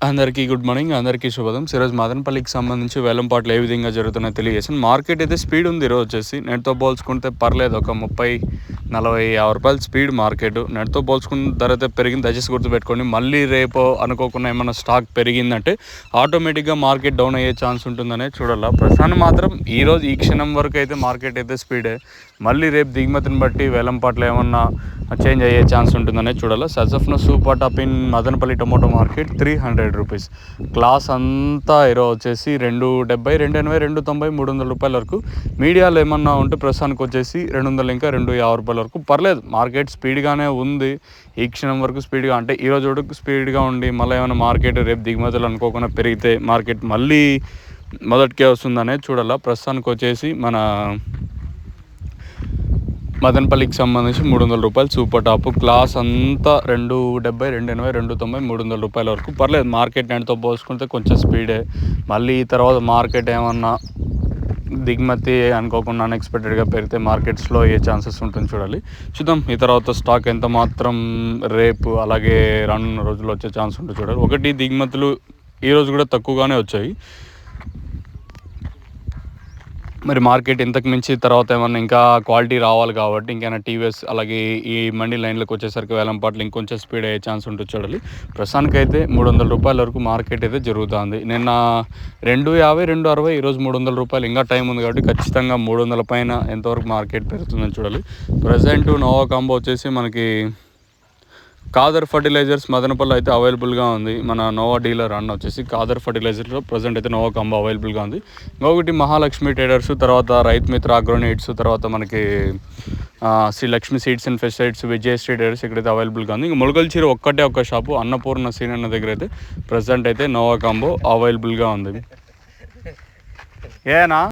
అందరికీ good morning, అందరికీ శుభోదయం. ఈరోజు మదనపల్లికి సంబంధించి వేలంపాట్లు ఏ విధంగా జరుగుతున్నాయో తెలియజేసాను. మార్కెట్ అయితే స్పీడ్ ఉంది ఈరోజు వచ్చేసి. నెట్తో పోల్చుకుంటే పర్లేదు, ఒక 30, 40, 50 రూపాయలు స్పీడ్ మార్కెట్. నెట్తో పోల్చుకున్న ధర అయితే పెరిగింది, దయచేసి గుర్తుపెట్టుకోండి. మళ్ళీ రేపు అనుకోకుండా ఏమన్నా స్టాక్ పెరిగిందంటే ఆటోమేటిక్గా మార్కెట్ డౌన్ అయ్యే ఛాన్స్ ఉంటుందనే చూడాలి. ప్రస్తుతాన్ని మాత్రం ఈరోజు ఈ క్షణం వరకు అయితే మార్కెట్ అయితే స్పీడే. మళ్ళీ రేపు దిగుమతిని బట్టి వేలంపాట్లు ఏమన్నా చేంజ్ అయ్యే ఛాన్స్ ఉంటుందనే చూడాలి. సజఫ్ను super top in Madanapalle tomato market 300 rupees. Class అంతా ఈరోజు వచ్చేసి 270, 280, 290, 300 రూపాయల వరకు. మీడియాలో ఏమన్నా ఉంటే ప్రస్తుతానికి వచ్చేసి 200 ఇంకా 250 రూపాయల వరకు. పర్లేదు, మార్కెట్ స్పీడ్గానే ఉంది ఈ క్షణం వరకు. స్పీడ్గా అంటే ఈరోజు వరకు స్పీడ్గా ఉండి మళ్ళీ ఏమైనా మార్కెట్ రేపు దిగుమతులు అనుకోకుండా పెరిగితే మార్కెట్ మళ్ళీ మొదటికే వస్తుందనేది చూడాలి. ప్రస్తుతానికి వచ్చేసి మన మదనపల్లికి సంబంధించి 300 రూపాయలు సూపర్ టాప్. క్లాస్ అంతా 270, 280, 290, 300 రూపాయల వరకు. పర్లేదు, మార్కెట్ నెట్తో పోల్చుకుంటే కొంచెం స్పీడే. మళ్ళీ ఈ తర్వాత మార్కెట్ ఏమన్నా దిగుమతి అనుకోకుండా అన్ఎక్స్పెక్టెడ్గా పెరిగితే మార్కెట్ స్లో అయ్యే ఛాన్సెస్ ఉంటుంది, చూడాలి. చూద్దాం ఈ తర్వాత స్టాక్ ఎంత మాత్రం రేపు అలాగే రానున్న రోజుల్లో వచ్చే ఛాన్స్ ఉంటుంది, చూడాలి. ఒకటి, దిగుమతులు ఈరోజు కూడా తక్కువగానే వచ్చాయి. మరి మార్కెట్ ఇంతకు మించి తర్వాత ఏమన్నా ఇంకా క్వాలిటీ రావాలి కాబట్టి ఇంకైనా టీవీఎస్ అలాగే ఈ మండి లైన్లకు వచ్చేసరికి వేలంపాట్లు ఇంకొంచెం స్పీడ్ అయ్యే ఛాన్స్ ఉంటుంది, చూడాలి. ప్రస్తుతానికైతే 300 రూపాయల వరకు మార్కెట్ అయితే జరుగుతుంది. నిన్న 250, 260, ఈరోజు 300 రూపాయలు. ఇంకా టైం ఉంది కాబట్టి ఖచ్చితంగా 300 పైన ఎంతవరకు మార్కెట్ పెరుగుతుందని చూడాలి. ప్రజెంట్ నోవా కాంబో వచ్చేసి మనకి కాదర్ ఫర్టిలైజర్స్ మదనపల్లి అయితే అవైలబుల్గా ఉంది. మన నోవా డీలర్ అన్న వచ్చేసి కాదర్ ఫర్టిలైజర్లో ప్రజెంట్ అయితే నోవా కాంబో అవైలబుల్గా ఉంది. ఇంకొకటి మహాలక్ష్మి ట్రేడర్స్, తర్వాత రైతు మిత్ర అగ్రోనైట్స్, తర్వాత మనకి Sri Lakshmi seeds and pesticides, Vijay traders ఇక్కడైతే అవైలబుల్గా ఉంది. ఇంకా మొలకల్చీర ఒక్క షాపు అన్నపూర్ణ సీనన్న దగ్గర అయితే ప్రజెంట్ అయితే నోవా కాంబో అవైలబుల్గా ఉంది. ఏనా